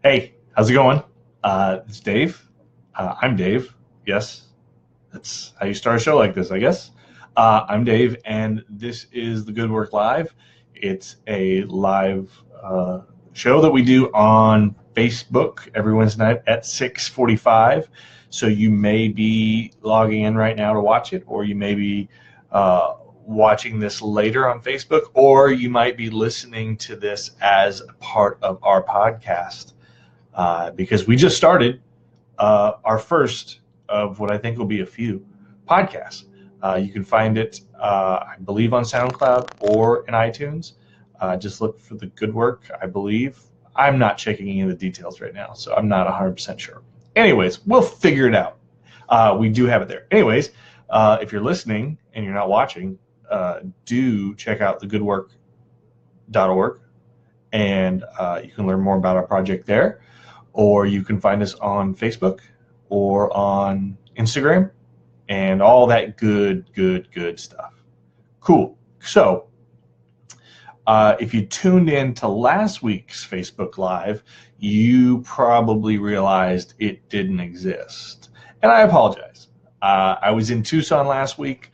Hey, how's it going? It's Dave. I'm Dave. Yes, that's how you start a show like this, I guess. I'm Dave, and this is the Good Work Live. It's a live show that we do on Facebook every Wednesday night at 6:45. So you may be logging in right now to watch it, or you may be watching this later on Facebook, or you might be listening to this as a part of our podcast. Because we just started our first of what I think will be a few podcasts. You can find it, I believe, on SoundCloud or in iTunes. Just look for the Good Work, I believe. I'm not checking any of the details right now, so I'm not 100% sure. Anyways, we'll figure it out. We do have it there. Anyways, if you're listening and you're not watching, do check out thegoodwork.org, and you can learn more about our project there. Or you can find us on Facebook or on Instagram and all that good stuff. Cool. So if you tuned in to last week's Facebook Live, you probably realized it didn't exist. And I apologize. I was in Tucson last week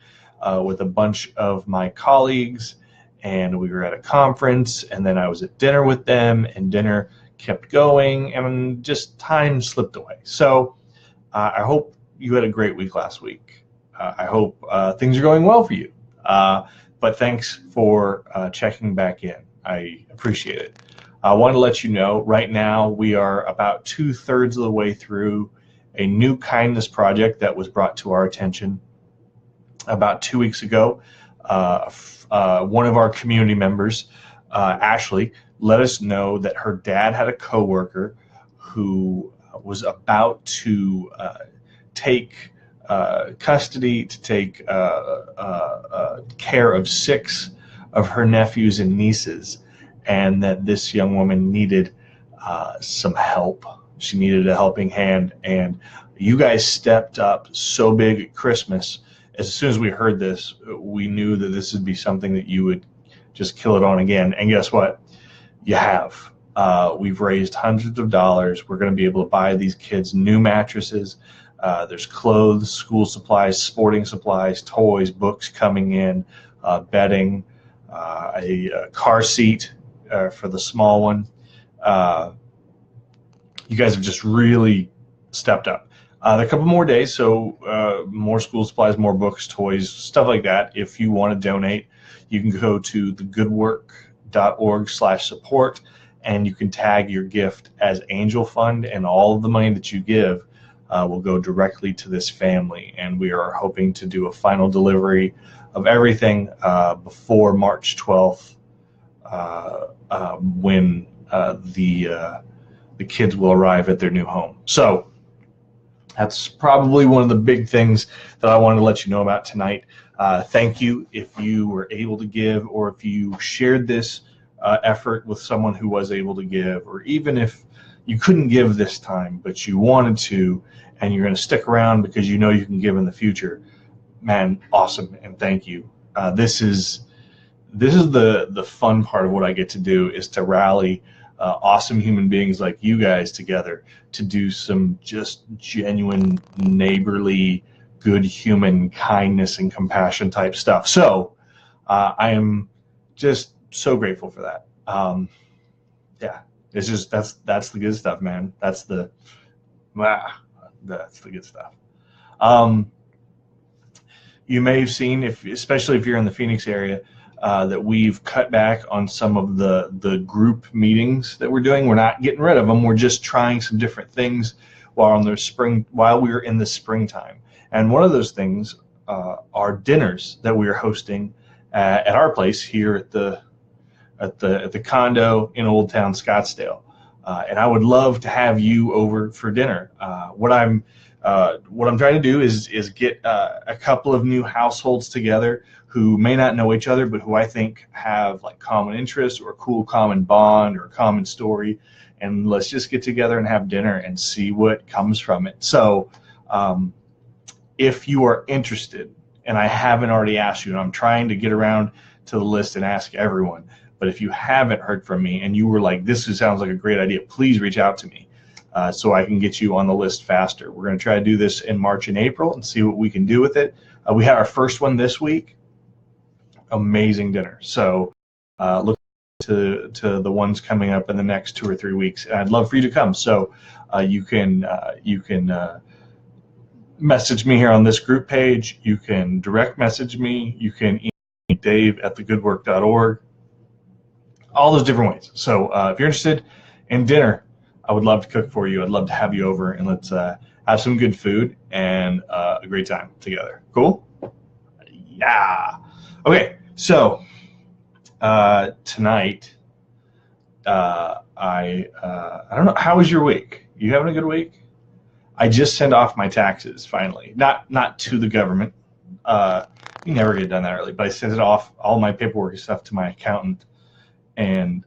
with a bunch of my colleagues, and we were at a conference, and then I was at dinner with them, and dinner kept going, and just time slipped away. So I hope you had a great week last week. I hope things are going well for you. But thanks for checking back in. I appreciate it. I want to let you know right now we are about 2/3 of the way through a new kindness project that was brought to our attention about 2 weeks ago. One of our community members, Ashley, let us know that her dad had a coworker who was about to take custody, to take care of 6 of her nephews and nieces, and that this young woman needed some help. She needed a helping hand, and you guys stepped up so big at Christmas. As soon as we heard this, we knew that this would be something that you would just kill it on again. And guess what? You have. We've raised hundreds of dollars. We're going to be able to buy these kids new mattresses. There's clothes, school supplies, sporting supplies, toys, books coming in, bedding, a car seat for the small one. You guys have just really stepped up. There are a couple more days, so more school supplies, more books, toys, stuff like that. If you want to donate, you can go to thegoodwork.org/support, and you can tag your gift as Angel Fund, and all of the money that you give will go directly to this family. And we are hoping to do a final delivery of everything before March 12th, when the kids will arrive at their new home. So that's probably one of the big things that I wanted to let you know about tonight. Thank you if you were able to give, or if you shared this effort with someone who was able to give, or even if you couldn't give this time but you wanted to, and you're going to stick around because you know you can give in the future. Man, awesome, and thank you. This is the fun part of what I get to do, is to rally awesome human beings like you guys together to do some just genuine neighborly, good human kindness and compassion type stuff. So I am just so grateful for that. Yeah, it's just that's the good stuff, man. That's the good stuff. You may have seen, especially if you're in the Phoenix area, that we've cut back on some of the group meetings that we're doing. We're not getting rid of them. We're just trying some different things while we're in the springtime. And one of those things are dinners that we are hosting at our place here at the condo in Old Town Scottsdale. And I would love to have you over for dinner. What I'm trying to do is get a couple of new households together who may not know each other, but who I think have like common interests or a cool common bond or a common story. And let's just get together and have dinner and see what comes from it. So if you are interested, and I haven't already asked you, and I'm trying to get around to the list and ask everyone, But if you haven't heard from me and you were like, this sounds like a great idea, please reach out to me so I can get you on the list faster. We're going to try to do this in March and April and see what we can do with it. We had our first one this week. Amazing dinner. So look to the ones coming up in the next 2 or 3 weeks. And I'd love for you to come. So you can message me here on this group page. You can direct message me. You can email me, dave@thegoodwork.org. All those different ways. So if you're interested in dinner, I would love to cook for you. I'd love to have you over, and let's have some good food and a great time together. Cool? Yeah. Okay, so tonight, I don't know. How was your week? You having a good week? I just sent off my taxes finally. Not to the government. You never get done that early, but I sent it off, all my paperwork and stuff, to my accountant. And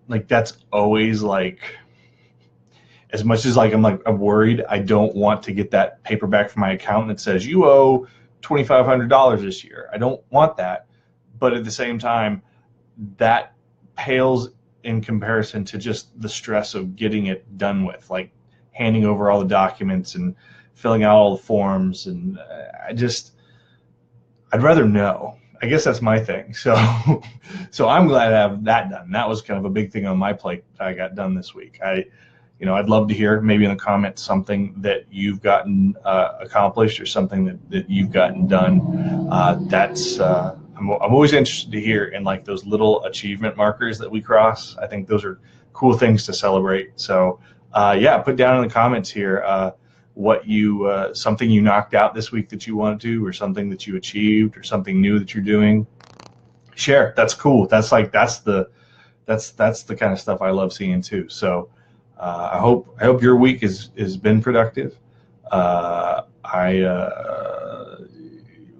like, that's always like, as much as like I'm worried, I don't want to get that paper back from my accountant that says you owe $2,500 this year. I don't want that, but at the same time, that pales in comparison to just the stress of getting it done with, like handing over all the documents and filling out all the forms. And I'd rather know. I guess that's my thing. So I'm glad to have that done. That was kind of a big thing on my plate that I got done this week. I'd love to hear maybe in the comments something that you've gotten accomplished, or something that you've gotten done. I'm always interested to hear in like those little achievement markers that we cross. I think those are cool things to celebrate. So yeah, put down in the comments here what something you knocked out this week that you want to do, or something that you achieved, or something new that you're doing. Share. That's cool. That's the kind of stuff I love seeing too. So I hope your week has been productive.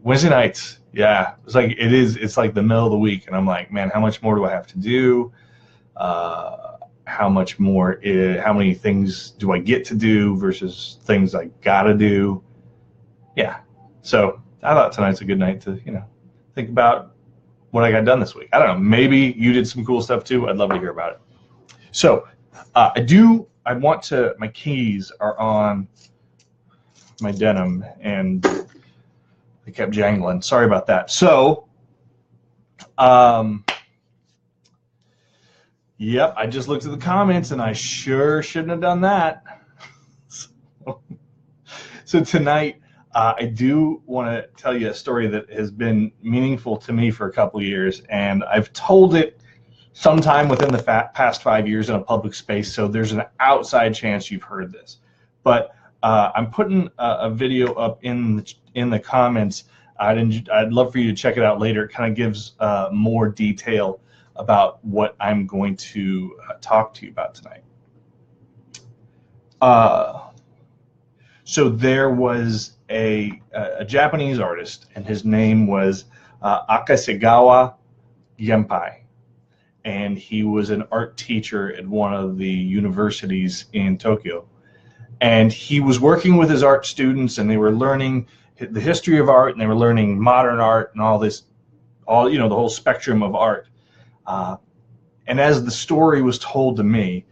Wednesday nights, yeah, it's like the middle of the week, and I'm like, man, how much more do I have to do? How many things do I get to do versus things I gotta do? Yeah. So I thought tonight's a good night to, think about what I got done this week. I don't know, maybe you did some cool stuff too. I'd love to hear about it. So my keys are on my denim and they kept jangling. Sorry about that. So, yep, I just looked at the comments and I sure shouldn't have done that. So tonight, I do want to tell you a story that has been meaningful to me for a couple of years, and I've told it sometime within the past 5 years in a public space, so there's an outside chance you've heard this. But I'm putting a video up in the comments. I'd love for you to check it out later. It kind of gives more detail about what I'm going to talk to you about tonight. So there was a Japanese artist, and his name was Akasegawa Genpai, and he was an art teacher at one of the universities in Tokyo. And he was working with his art students, and they were learning the history of art, and they were learning modern art and the whole spectrum of art. And as the story was told to me,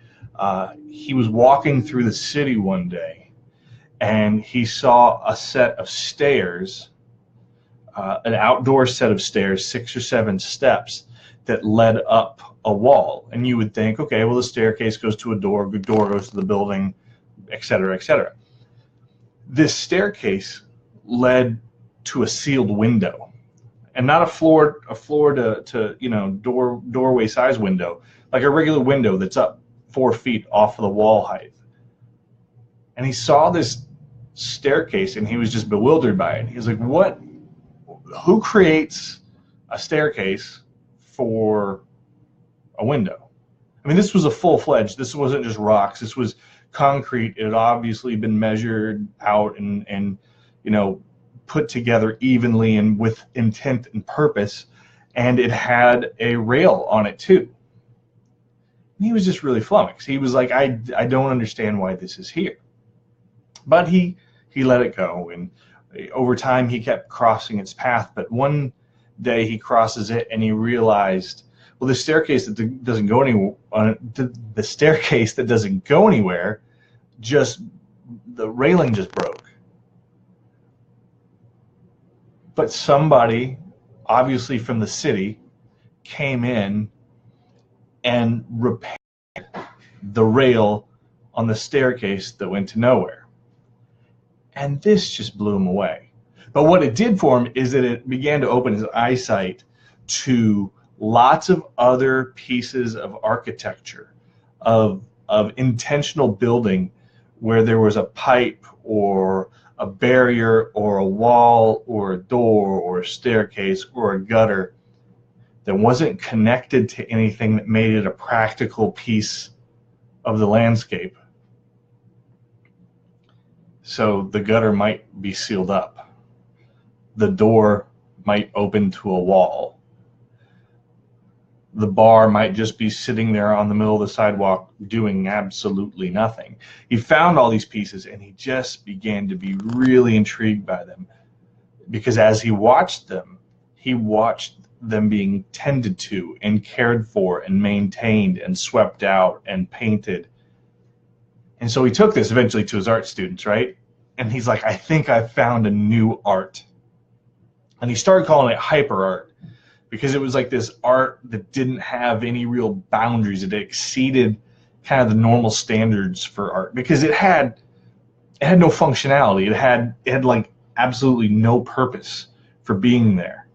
he was walking through the city one day, and he saw a set of stairs, an outdoor set of stairs, 6 or 7 steps that led up a wall. And you would think, okay, well, the staircase goes to a door, the door goes to the building, et cetera, et cetera. This staircase led to a sealed window, and not a floor to doorway size window, like a regular window that's up 4 feet off of the wall height. And he saw this staircase, and he was just bewildered by it. He was like, who creates a staircase for a window? I mean, this was a full-fledged, this wasn't just rocks, this was concrete. It had obviously been measured out and put together evenly and with intent and purpose, and it had a rail on it too. And he was just really flummoxed. He was like, I don't understand why this is here. But he let it go, and over time he kept crossing its path. But one day he crosses it, and he realized Well, the staircase that doesn't go anywhere, the staircase that doesn't go anywhere, just the railing just broke. But somebody, obviously from the city, came in and repaired the rail on the staircase that went to nowhere. And this just blew him away. But what it did for him is that it began to open his eyesight to lots of other pieces of architecture, of intentional building, where there was a pipe or a barrier or a wall or a door or a staircase or a gutter that wasn't connected to anything that made it a practical piece of the landscape. So the gutter might be sealed up. The door might open to a wall. The bar might just be sitting there on the middle of the sidewalk doing absolutely nothing. He found all these pieces and he just began to be really intrigued by them, because as he watched them being tended to and cared for and maintained and swept out and painted. And so he took this eventually to his art students, right? And he's like, I think I found a new art. And he started calling it hyper art, because it was like this art that didn't have any real boundaries. It exceeded kind of the normal standards for art, because it had no functionality. It had like absolutely no purpose for being there.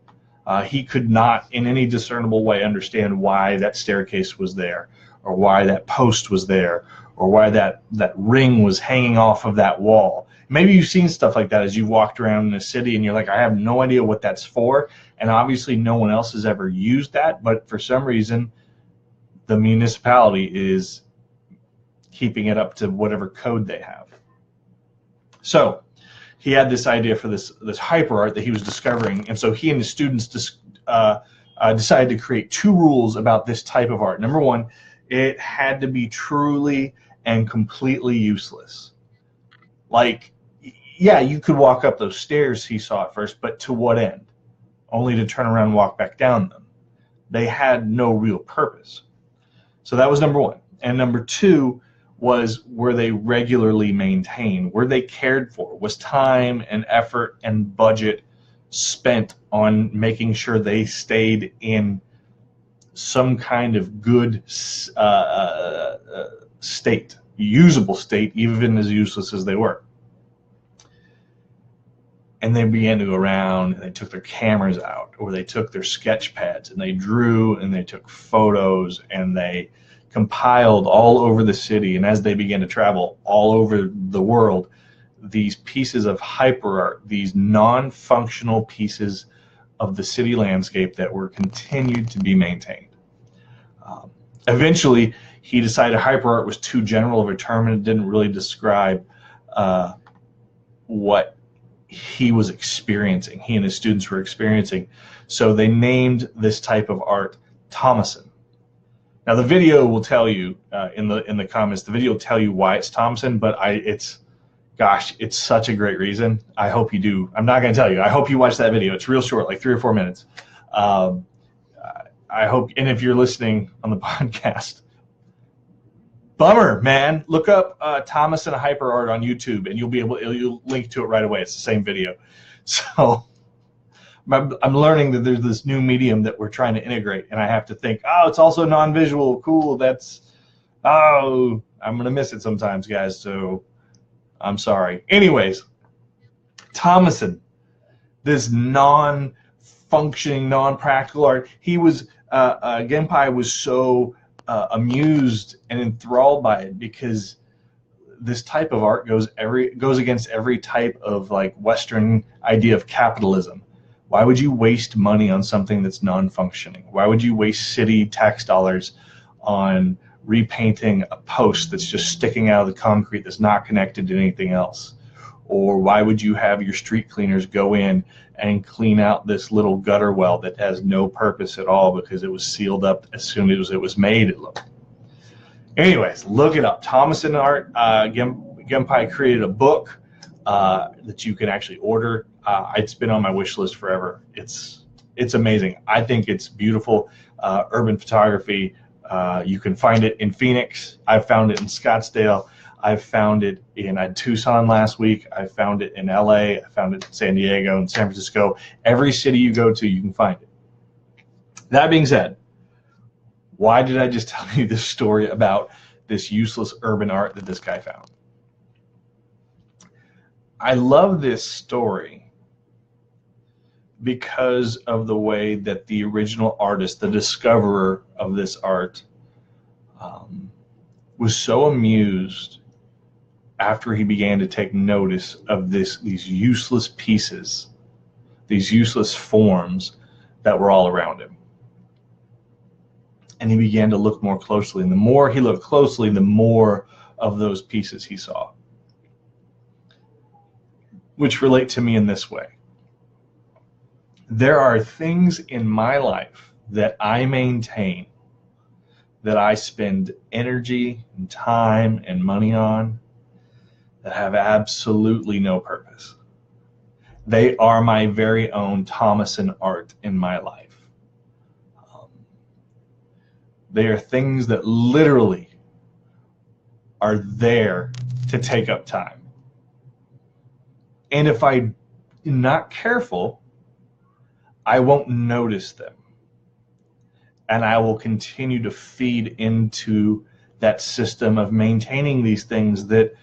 He could not in any discernible way understand why that staircase was there, or why that post was there, or why that ring was hanging off of that wall. Maybe you've seen stuff like that as you walked around in a city and you're like, I have no idea what that's for. And obviously no one else has ever used that, but for some reason the municipality is keeping it up to whatever code they have. So he had this idea for this hyper art that he was discovering, and so he and his students decided to create 2 rules about this type of art. Number 1, it had to be truly and completely useless. Like, yeah, you could walk up those stairs he saw at first, but to what end? Only to turn around and walk back down them. They had no real purpose. So that was number 1. And number 2 was, were they regularly maintained? Were they cared for? Was time and effort and budget spent on making sure they stayed in some kind of good state, usable state, even as useless as they were? And they began to go around and they took their cameras out, or they took their sketch pads and they drew and they took photos and they compiled all over the city. And as they began to travel all over the world, these pieces of hyper art, these non-functional pieces of the city landscape that were continued to be maintained. Eventually, he decided hyper art was too general of a term and it didn't really describe what he was experiencing, he and his students were experiencing. So they named this type of art Thomason. Now the video will tell you in the comments, the video will tell you why it's Thomason, but it's such a great reason. I hope you do. I'm not going to tell you. I hope you watch that video. It's real short, like 3 or 4 minutes. I hope, and if you're listening on the podcast, bummer, man. Look up Thomason hyper art on YouTube, and you'll link to it right away. It's the same video. So I'm learning that there's this new medium that we're trying to integrate, and I have to think, oh, it's also non-visual. Cool. I'm gonna miss it sometimes, guys. So I'm sorry. Anyways, Thomason, this non-functioning, non-practical art. He was Genpai was so amused and enthralled by it, because this type of art goes against every type of like Western idea of capitalism. Why would you waste money on something that's non-functioning? Why would you waste city tax dollars on repainting a post that's just sticking out of the concrete that's not connected to anything else? Or why would you have your street cleaners go in and clean out this little gutter well that has no purpose at all because it was sealed up as soon as it was made? Anyways, look it up. Thomason art. Genpai created a book that you can actually order. It's been on my wish list forever. It's It's amazing. I think it's beautiful. Urban photography. You can find it in Phoenix. I've found it in Scottsdale. I've found it in Tucson last week. I found it in LA. I found it in San Diego and San Francisco. Every city you go to, you can find it. That being said, why did I just tell you this story about this useless urban art that this guy found? I love this story because of the way that the original artist, the discoverer of this art, was so amused after he began to take notice of these useless pieces, these useless forms that were all around him. And he began to look more closely. And the more he looked closely, the more of those pieces he saw, which relate to me in this way. There are things in my life that I maintain, that I spend energy and time and money on, that have absolutely no purpose. They are my very own Thomason art in my life. They are things that literally are there to take up time. And if I'm not careful, I won't notice them. And I will continue to feed into that system of maintaining these things that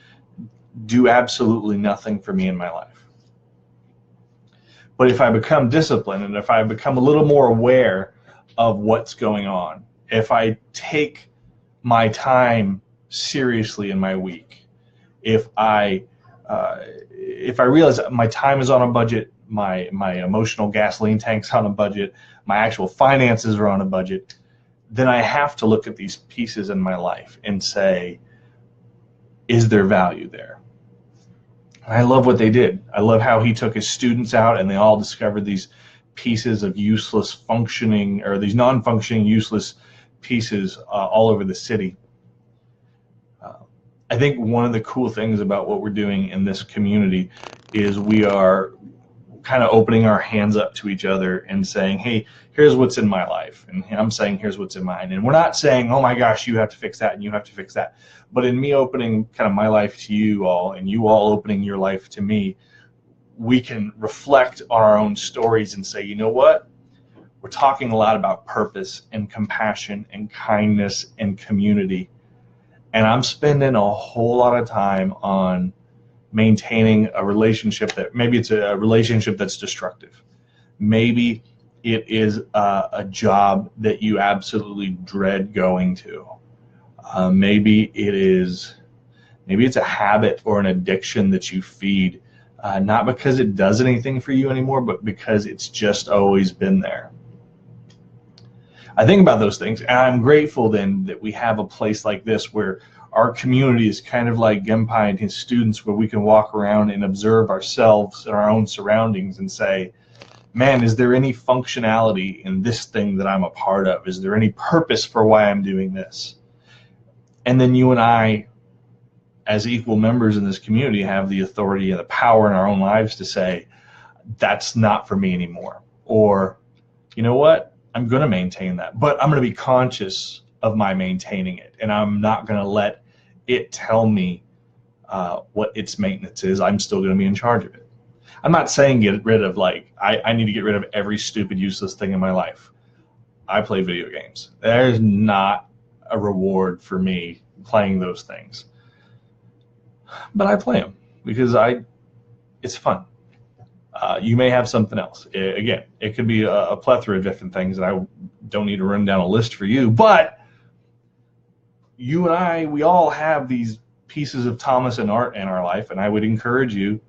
do absolutely nothing for me in my life. But if I become disciplined, and if I become a little more aware of what's going on, if I take my time seriously in my week, if I realize that my time is on a budget, my emotional gasoline tank's on a budget, my actual finances are on a budget, then I have to look at these pieces in my life and say, is there value there? And I love what they did. I love how he took his students out and they all discovered these pieces of useless functioning, or these non-functioning useless pieces all over the city. I think one of the cool things about what we're doing in this community is we are kind of opening our hands up to each other and saying, hey, here's what's in my life. And I'm saying, here's what's in mine. And we're not saying, oh my gosh, you have to fix that and you have to fix that. But in me opening kind of my life to you all and you all opening your life to me, we can reflect on our own stories and say, you know what? We're talking a lot about purpose and compassion and kindness and community. And I'm spending a whole lot of time on maintaining a relationship that maybe it's a relationship that's destructive. Maybe it is a job that you absolutely dread going to. Maybe it's a habit or an addiction that you feed, not because it does anything for you anymore, but because it's just always been there. I think about those things, and I'm grateful then that we have a place like this where our community is kind of like Genpai and his students, where we can walk around and observe ourselves and our own surroundings and say, man, is there any functionality in this thing that I'm a part of? Is there any purpose for why I'm doing this? And then you and I, as equal members in this community, have the authority and the power in our own lives to say, that's not for me anymore. Or, you know what? I'm going to maintain that, but I'm going to be conscious of my maintaining it, and I'm not going to let it tell me what its maintenance is. I'm still going to be in charge of it. I'm not saying get rid of, like, I need to get rid of every stupid, useless thing in my life. I play video games. There's not a reward for me playing those things, but I play them because it's fun. You may have something else. Again, it could be a plethora of different things, and I don't need to run down a list for you, but you and I, we all have these pieces of Thomason art in our life, and I would encourage you,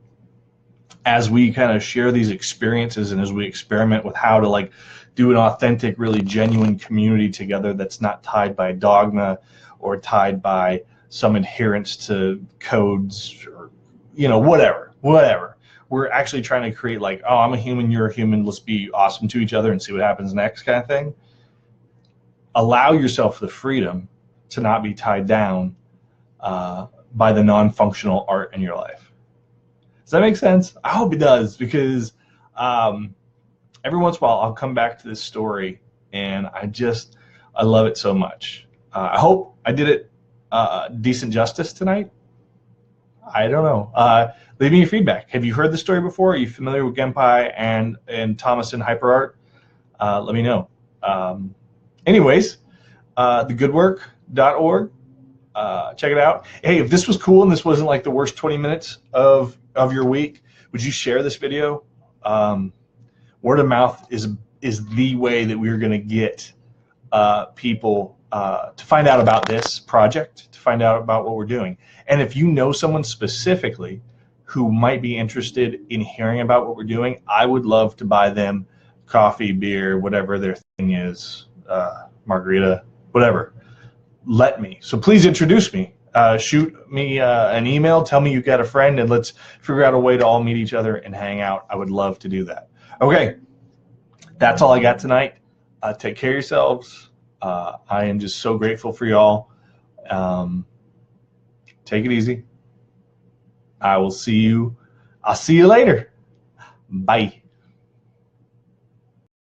as we kind of share these experiences and as we experiment with how to, like, do an authentic, really genuine community together that's not tied by dogma or tied by some adherence to codes or, whatever. We're actually trying to create, like, oh, I'm a human, you're a human, let's be awesome to each other and see what happens next kind of thing. Allow yourself the freedom to not be tied down by the non-functional art in your life. Does that make sense? I hope it does, because every once in a while I'll come back to this story, and I love it so much. I hope I did it decent justice tonight. I don't know. Leave me your feedback. Have you heard the story before? Are you familiar with Genpai and Thomas and HyperArt? Let me know. Anyways, thegoodwork.org. Check it out. Hey, if this was cool and this wasn't like the worst 20 minutes of your week, would you share this video? Word of mouth is the way that we're going to get people to find out about this project, to find out about what we're doing. And if you know someone specifically who might be interested in hearing about what we're doing, I would love to buy them coffee, beer, whatever their thing is, margarita, whatever. Let me. So please introduce me. Shoot me an email. Tell me you got a friend, and let's figure out a way to all meet each other and hang out. I would love to do that. Okay, that's all I got tonight. Take care of yourselves. I am just so grateful for y'all. Take it easy. I'll see you later. Bye.